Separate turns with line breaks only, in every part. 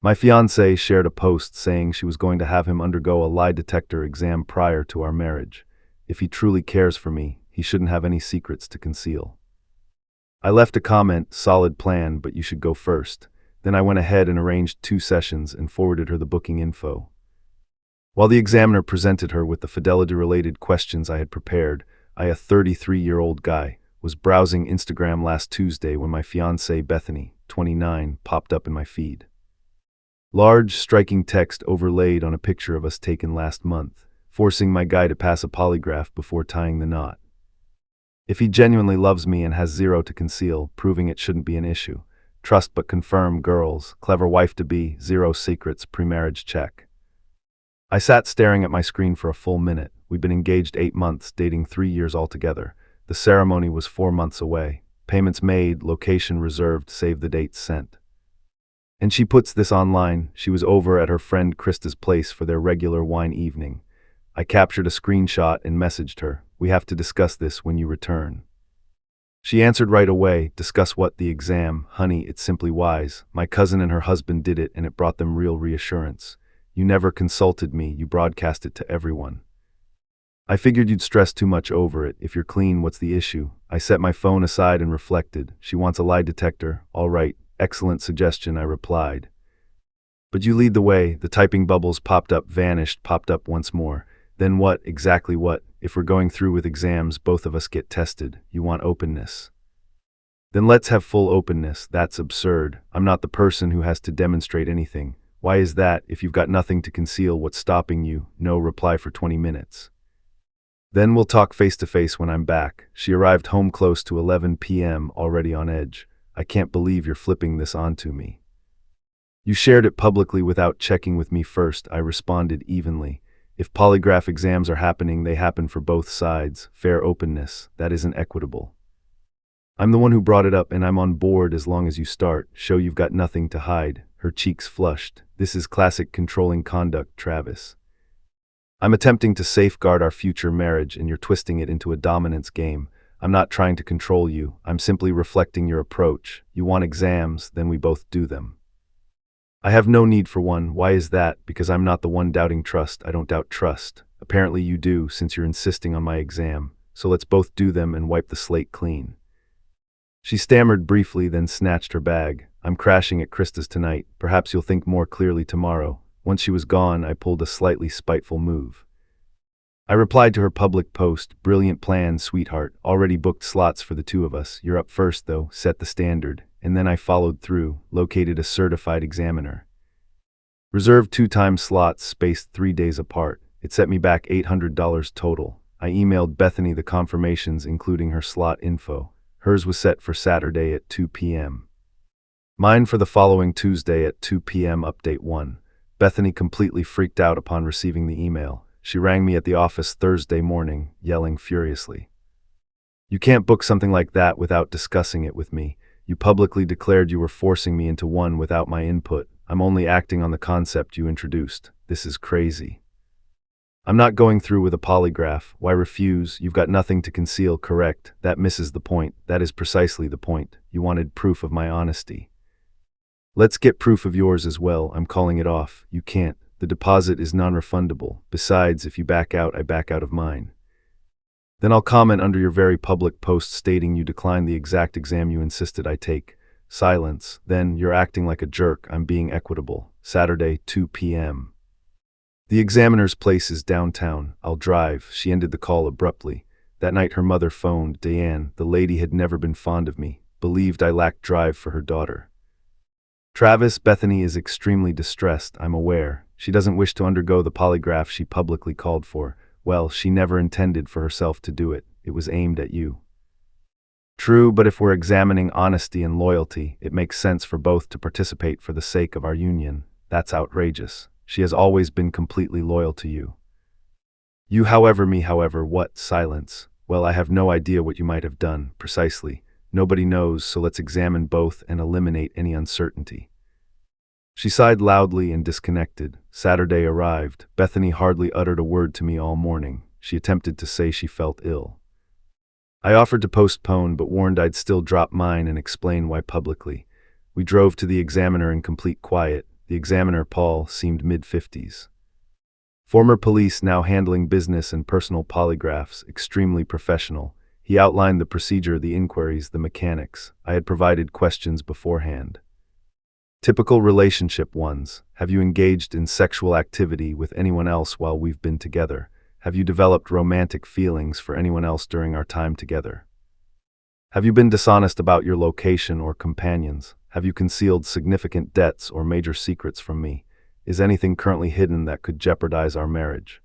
My fiancée shared a post saying she was going to have him undergo a lie detector exam prior to our marriage. If he truly cares for me, he shouldn't have any secrets to conceal. I left a comment, solid plan, but you should go first. Then I went ahead and arranged 2 sessions and forwarded her the booking info. While the examiner presented her with the fidelity-related questions I had prepared, I, a 33-year-old guy, was browsing Instagram last Tuesday when my fiancée Bethany, 29, popped up in my feed. Large, striking text overlaid on a picture of us taken last month, forcing my guy to pass a polygraph before tying the knot. If he genuinely loves me and has zero to conceal, proving it shouldn't be an issue. Trust but confirm, girls, clever wife-to-be, zero secrets, pre-marriage check. I sat staring at my screen for a full minute. We'd been engaged 8 months, dating 3 years altogether. The ceremony was 4 months away. Payments made, location reserved, save the dates sent. And she puts this online. She was over at her friend Krista's place for their regular wine evening. I captured a screenshot and messaged her. We have to discuss this when you return. She answered right away. Discuss what? The exam? Honey, it's simply wise. My cousin and her husband did it and it brought them real reassurance. You never consulted me, you broadcast it to everyone. I figured you'd stress too much over it. If you're clean, what's the issue? I set my phone aside and reflected. She wants a lie detector. All right, excellent suggestion, I replied. But you lead the way. The typing bubbles popped up, vanished, popped up once more. Then what? Exactly what? If we're going through with exams, both of us get tested. You want openness. Then let's have full openness. That's absurd. I'm not the person who has to demonstrate anything. Why is that? If you've got nothing to conceal, what's stopping you? No reply for 20 minutes. Then we'll talk face to face when I'm back. She arrived home close to 11 p.m., already on edge. I can't believe you're flipping this onto me. You shared it publicly without checking with me first, I responded evenly. If polygraph exams are happening, they happen for both sides. Fair openness. That isn't equitable. I'm the one who brought it up and I'm on board as long as you start. Show you've got nothing to hide. Her cheeks flushed. This is classic controlling conduct, Travis. I'm attempting to safeguard our future marriage and you're twisting it into a dominance game. I'm not trying to control you. I'm simply reflecting your approach. You want exams, then we both do them. I have no need for one. Why is that? Because I'm not the one doubting trust. I don't doubt trust. Apparently you do, since you're insisting on my exam. So let's both do them and wipe the slate clean. She stammered briefly, then snatched her bag. I'm crashing at Krista's tonight. Perhaps you'll think more clearly tomorrow. Once she was gone, I pulled a slightly spiteful move. I replied to her public post. Brilliant plan, sweetheart. Already booked slots for the 2 of us. You're up first, though. Set the standard. And then I followed through, located a certified examiner. Reserved 2 time slots, spaced 3 days apart. It set me back $800 total. I emailed Bethany the confirmations, including her slot info. Hers was set for Saturday at 2 p.m. Mine for the following Tuesday at 2 p.m. Update 1. Bethany completely freaked out upon receiving the email. She rang me at the office Thursday morning, yelling furiously. You can't book something like that without discussing it with me. You publicly declared you were forcing me into one without my input. I'm only acting on the concept you introduced. This is crazy. I'm not going through with a polygraph. Why refuse? You've got nothing to conceal, correct? That misses the point. That is precisely the point. You wanted proof of my honesty. Let's get proof of yours as well. I'm calling it off. You can't. The deposit is non-refundable. Besides, if you back out, I back out of mine. Then I'll comment under your very public post stating you declined the exact exam you insisted I take. Silence. Then, you're acting like a jerk. I'm being equitable. Saturday, 2 p.m. The examiner's place is downtown. I'll drive. She ended the call abruptly. That night her mother phoned. Diane, the lady, had never been fond of me. Believed I lacked drive for her daughter. Travis, Bethany is extremely distressed, I'm aware. She doesn't wish to undergo the polygraph she publicly called for. Well, she never intended for herself to do it. It was aimed at you. True, but if we're examining honesty and loyalty, it makes sense for both to participate for the sake of our union. That's outrageous. She has always been completely loyal to you. You, however, me, however, what? Silence. Well, I have no idea what you might have done, precisely. Nobody knows, so let's examine both and eliminate any uncertainty. She sighed loudly and disconnected. Saturday arrived. Bethany hardly uttered a word to me all morning. She attempted to say she felt ill. I offered to postpone, but warned I'd still drop mine and explain why publicly. We drove to the examiner in complete quiet. The examiner, Paul, seemed mid-50s. Former police, now handling business and personal polygraphs, extremely professional. He outlined the procedure, the inquiries, the mechanics. I had provided questions beforehand. Typical relationship ones. Have you engaged in sexual activity with anyone else while we've been together? Have you developed romantic feelings for anyone else during our time together? Have you been dishonest about your location or companions? Have you concealed significant debts or major secrets from me? Is anything currently hidden that could jeopardize our marriage?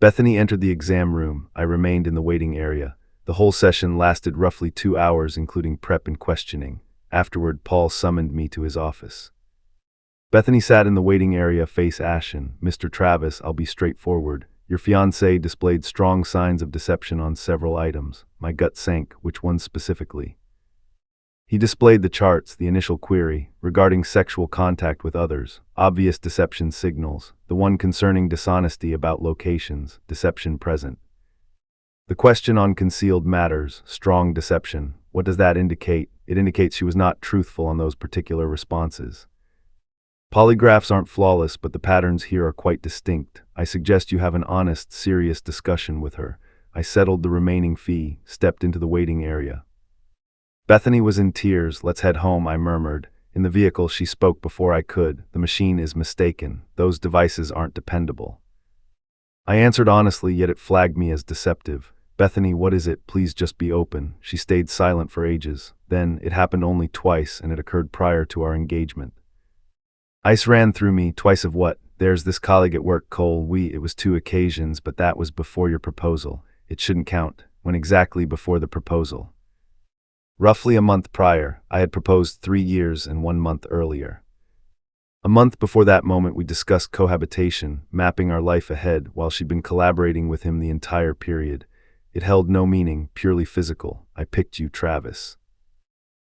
Bethany entered the exam room. I remained in the waiting area. The whole session lasted roughly 2 hours, including prep and questioning. Afterward, Paul summoned me to his office. Bethany sat in the waiting area, face ashen. "Mr. Travis, I'll be straightforward. Your fiancé displayed strong signs of deception on several items." My gut sank. Which ones specifically? He displayed the charts, the initial query, regarding sexual contact with others, obvious deception signals, the one concerning dishonesty about locations, deception present. The question on concealed matters, strong deception. What does that indicate? It indicates she was not truthful on those particular responses. Polygraphs aren't flawless, but the patterns here are quite distinct. I suggest you have an honest, serious discussion with her. I settled the remaining fee, stepped into the waiting area. Bethany was in tears. "Let's head home," I murmured. In the vehicle, she spoke before I could. "The machine is mistaken. Those devices aren't dependable." I answered honestly, yet it flagged me as deceptive. "Bethany, what is it? Please just be open." She stayed silent for ages. Then, it happened only twice, and it occurred prior to our engagement. Ice ran through me. "Twice of what?" "There's this colleague at work, Cole. It was 2 occasions, but that was before your proposal. It shouldn't count." "When exactly before the proposal?" "Roughly a month prior. I had proposed 3 years and 1 month earlier. A month before that moment, we discussed cohabitation, mapping our life ahead, while she'd been collaborating with him the entire period. It held no meaning, purely physical. I picked you, Travis.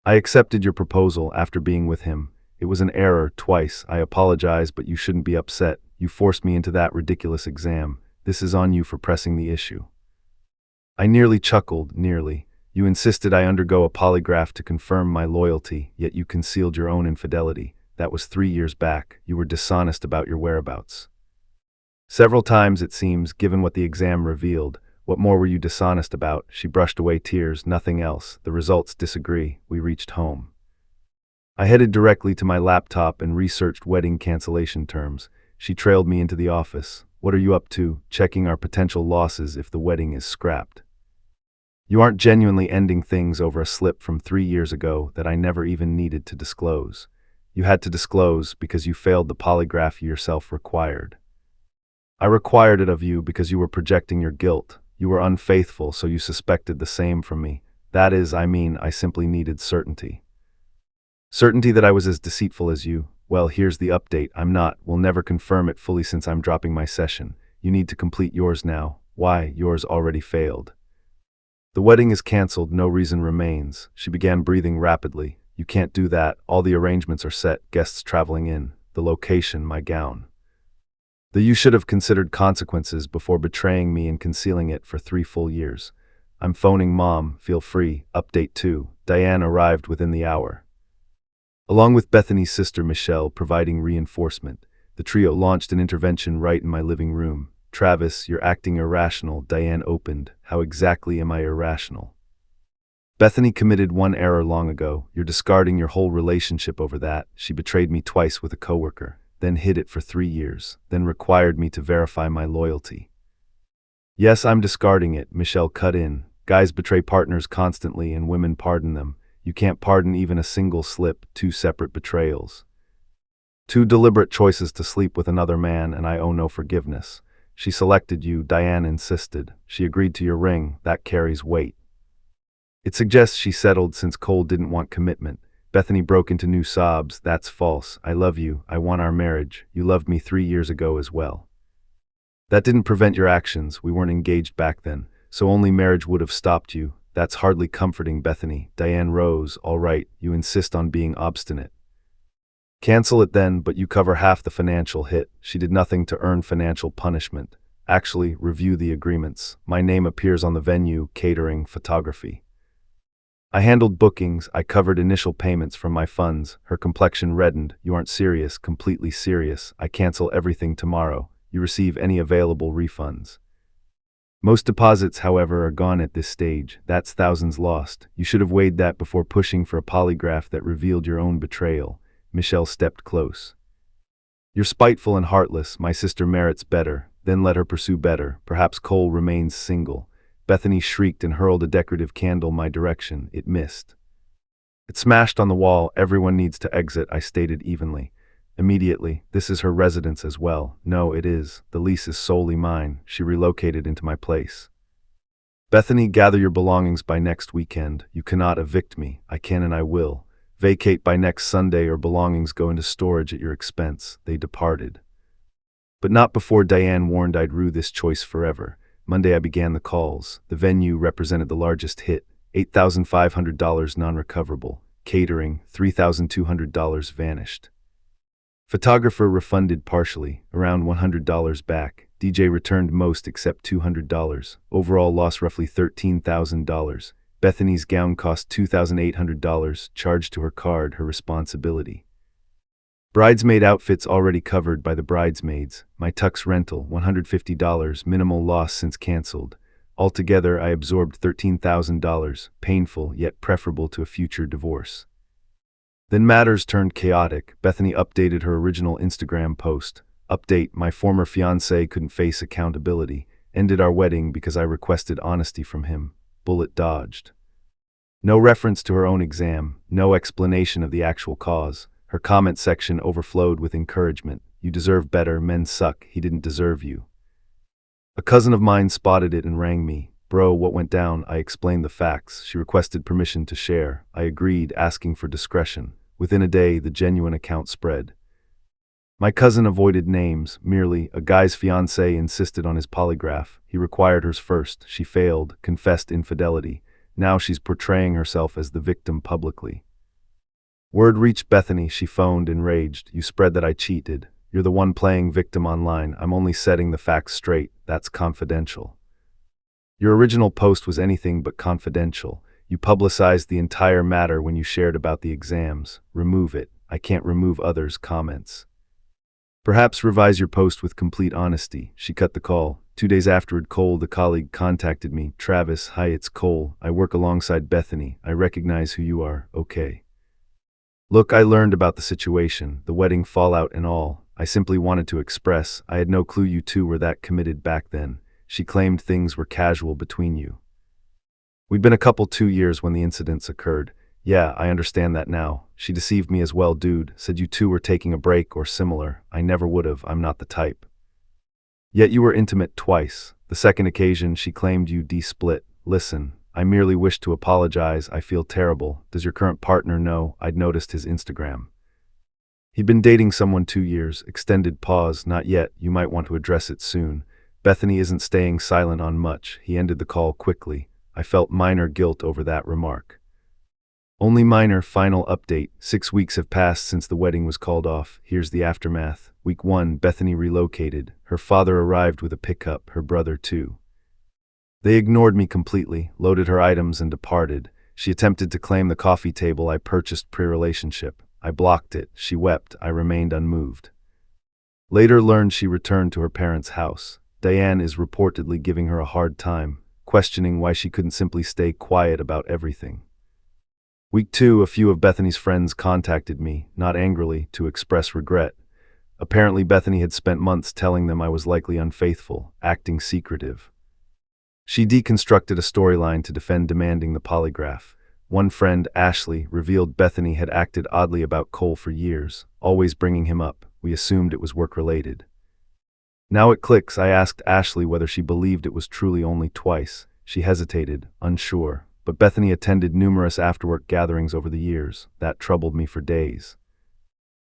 I accepted your proposal after being with him. It was an error, twice. I apologize, but you shouldn't be upset. You forced me into that ridiculous exam. This is on you for pressing the issue." I nearly chuckled, nearly. "You insisted I undergo a polygraph to confirm my loyalty, yet you concealed your own infidelity. That was 3 years back. You were dishonest about your whereabouts. Several times, it seems, given what the exam revealed. What more were you dishonest about?" She brushed away tears. "Nothing else. The results disagree." We reached home. I headed directly to my laptop and researched wedding cancellation terms. She trailed me into the office. "What are you up to?" "Checking our potential losses if the wedding is scrapped." "You aren't genuinely ending things over a slip from 3 years ago that I never even needed to disclose. You had to disclose because you failed the polygraph you yourself required. I required it of you because you were projecting your guilt. You were unfaithful, so you suspected the same from me. I simply needed certainty. Certainty that I was as deceitful as you. Well, here's the update. I'm not. We'll never confirm it fully since I'm dropping my session. You need to complete yours now." "Why? Yours already failed." "The wedding is cancelled. No reason remains." She began breathing rapidly. "You can't do that. All the arrangements are set. Guests traveling in. The location, my gown. You should have considered consequences before betraying me and concealing it for 3 full years. I'm phoning Mom. Feel free. Update 2. Diane arrived within the hour, along with Bethany's sister Michelle, providing reinforcement. The trio launched an intervention right in my living room. "Travis, you're acting irrational." Diane opened. "How exactly am I irrational?" "Bethany committed one error long ago. You're discarding your whole relationship over that. She betrayed me twice with a coworker, then hid it for 3 years, then required me to verify my loyalty." "Yes, I'm discarding it," Michelle cut in. "Guys betray partners constantly and women pardon them. You can't pardon even a single slip, 2 separate betrayals. 2 deliberate choices to sleep with another man, and I owe no forgiveness. She selected you," Diane insisted. "She agreed to your ring. That carries weight. It suggests she settled since Cole didn't want commitment." Bethany broke into new sobs. "That's false. I love you. I want our marriage. You loved me 3 years ago as well. That didn't prevent your actions. We weren't engaged back then, so only marriage would have stopped you." "That's hardly comforting, Bethany." Diane rose. "All right, you insist on being obstinate. Cancel it then, but you cover half the financial hit." She did nothing to earn financial punishment. "Actually, review the agreements. My name appears on the venue, catering, photography." I handled bookings, I covered initial payments from my funds. Her complexion reddened. You aren't serious, completely serious. I cancel everything tomorrow. You receive any available refunds. Most deposits, however, are gone at this stage. That's thousands lost. You should have weighed that before pushing for a polygraph that revealed your own betrayal. Michelle stepped close. You're spiteful and heartless. My sister merits better. Then let her pursue better. Perhaps Cole remains single. Bethany shrieked and hurled a decorative candle my direction. It missed. It smashed on the wall. Everyone needs to exit, I stated evenly. Immediately. This is her residence as well. No, it is. The lease is solely mine. She relocated into my place. Bethany, gather your belongings by next weekend. You cannot evict me. I can and I will. Vacate by next Sunday or belongings go into storage at your expense. They departed. But not before Diane warned I'd rue this choice forever. Monday I began the calls. The venue represented the largest hit, $8,500 non-recoverable. Catering, $3,200 vanished. Photographer refunded partially, around $100 back. DJ returned most except $200. Overall loss roughly $13,000. Bethany's gown cost $2,800, charged to her card, her responsibility. Bridesmaid outfits already covered by the bridesmaids. My tux rental, $150, minimal loss since canceled. Altogether, I absorbed $13,000, painful yet preferable to a future divorce. Then matters turned chaotic. Bethany updated her original Instagram post. Update, my former fiancé couldn't face accountability. Ended our wedding because I requested honesty from him. Bullet dodged. No reference to her own exam, no explanation of the actual cause. Her comment section overflowed with encouragement. You deserve better, men suck, he didn't deserve you. A cousin of mine spotted it and rang me. Bro, what went down? I explained the facts. She requested permission to share. I agreed, asking for discretion. Within a day, the genuine account spread. My cousin avoided names, merely a guy's fiancé insisted on his polygraph. He required hers first. She failed, confessed infidelity. Now she's portraying herself as the victim publicly. Word reached Bethany. She phoned, enraged. You spread that I cheated. You're the one playing victim online. I'm only setting the facts straight. That's confidential. Your original post was anything but confidential. You publicized the entire matter when you shared about the exams. Remove it. I can't remove others' comments. Perhaps revise your post with complete honesty. She cut the call. 2 days afterward, Cole, the colleague, contacted me. Travis, hi, it's Cole. I work alongside Bethany. I recognize who you are. Okay. Look, I learned about the situation, the wedding fallout and all. I simply wanted to express. I had no clue you two were that committed back then. She claimed things were casual between you. We'd been a couple 2 years when the incidents occurred. Yeah, I understand that now. She deceived me as well, dude. Said you two were taking a break or similar. I never would've. I'm not the type. Yet you were intimate twice. The second occasion, she claimed you de-split. Listen, I merely wish to apologize. I feel terrible. Does your current partner know? I'd noticed his Instagram. He'd been dating someone 2 years. Extended pause. Not yet. You might want to address it soon. Bethany isn't staying silent on much. He ended the call quickly. I felt minor guilt over that remark. Only minor. Final update. 6 weeks have passed since the wedding was called off. Here's the aftermath. Week 1, Bethany relocated. Her father arrived with a pickup, her brother too. They ignored me completely, loaded her items and departed. She attempted to claim the coffee table I purchased pre-relationship. I blocked it. She wept. I remained unmoved. Later learned she returned to her parents' house. Diane is reportedly giving her a hard time, questioning why she couldn't simply stay quiet about everything. Week 2, a few of Bethany's friends contacted me, not angrily, to express regret. Apparently Bethany had spent months telling them I was likely unfaithful, acting secretive. She deconstructed a storyline to defend demanding the polygraph. One friend, Ashley, revealed Bethany had acted oddly about Cole for years, always bringing him up. We assumed it was work-related. Now it clicks. I asked Ashley whether she believed it was truly only twice. She hesitated, unsure. But Bethany attended numerous afterwork gatherings over the years. That troubled me for days.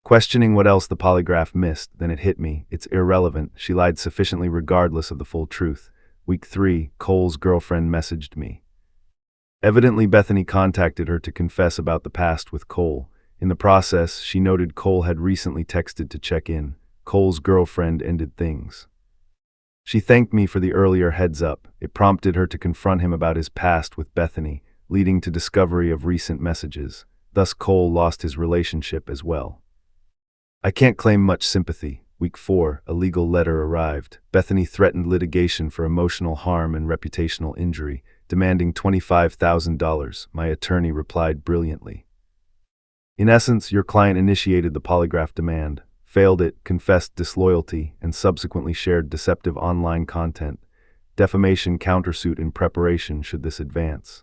Questioning what else the polygraph missed, then it hit me. It's irrelevant. She lied sufficiently regardless of the full truth. Week 3, Cole's girlfriend messaged me. Evidently, Bethany contacted her to confess about the past with Cole. In the process, she noted Cole had recently texted to check in. Cole's girlfriend ended things. She thanked me for the earlier heads up. It prompted her to confront him about his past with Bethany. leading to discovery of recent messages. Thus Cole lost his relationship as well. I can't claim much sympathy. Week 4, a legal letter arrived. Bethany threatened litigation for emotional harm and reputational injury, demanding $25,000. My attorney replied brilliantly. In essence, your client initiated the polygraph demand, failed it, confessed disloyalty, and subsequently shared deceptive online content. Defamation countersuit in preparation should this advance.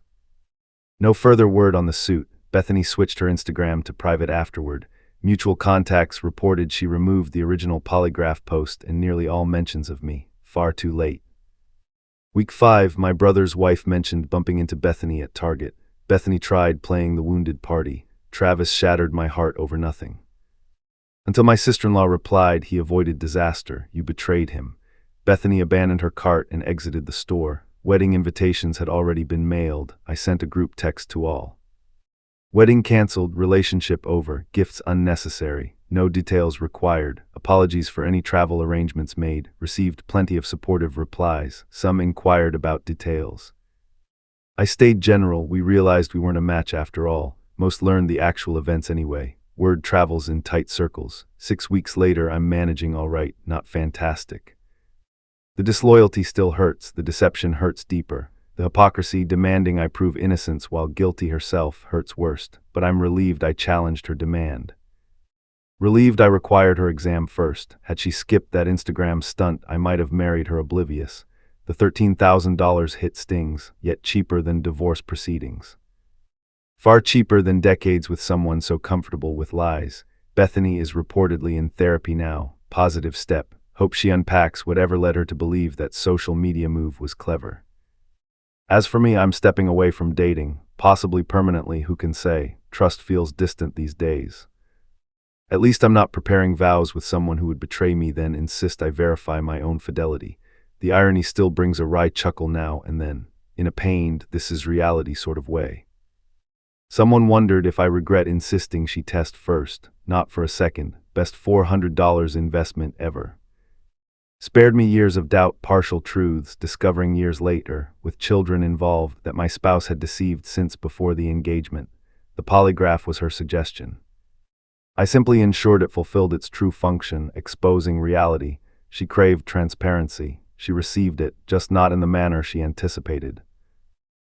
No further word on the suit. Bethany switched her Instagram to private afterward. Mutual contacts reported she removed the original polygraph post and nearly all mentions of me. Far too late. Week 5, my brother's wife mentioned bumping into Bethany at Target. Bethany tried playing the wounded party. Travis shattered my heart over nothing. Until my sister-in-law replied, he avoided disaster. You betrayed him. Bethany abandoned her cart and exited the store. Wedding invitations had already been mailed. I sent a group text to all. Wedding canceled, relationship over, gifts unnecessary, no details required, apologies for any travel arrangements made, received plenty of supportive replies, some inquired about details. I stayed general, we realized we weren't a match after all, most learned the actual events anyway, word travels in tight circles, 6 weeks later I'm managing all right, not fantastic. The disloyalty still hurts, the deception hurts deeper. The hypocrisy demanding I prove innocence while guilty herself hurts worst, but I'm relieved I challenged her demand. Relieved I required her exam first. Had she skipped that Instagram stunt, I might have married her oblivious. The $13,000 hit stings, yet cheaper than divorce proceedings. Far cheaper than decades with someone so comfortable with lies. Bethany is reportedly in therapy now. Positive step. Hope she unpacks whatever led her to believe that social media move was clever. As for me, I'm stepping away from dating, possibly permanently, who can say. Trust feels distant these days. At least I'm not preparing vows with someone who would betray me then insist I verify my own fidelity. The irony still brings a wry chuckle now and then, in a pained, this is reality sort of way. Someone wondered if I regret insisting she test first, not for a second, best $400 investment ever. Spared me years of doubt, partial truths, discovering years later, with children involved, that my spouse had deceived since before the engagement. The polygraph was her suggestion. I simply ensured it fulfilled its true function, exposing reality. She craved transparency. She received it, just not in the manner she anticipated.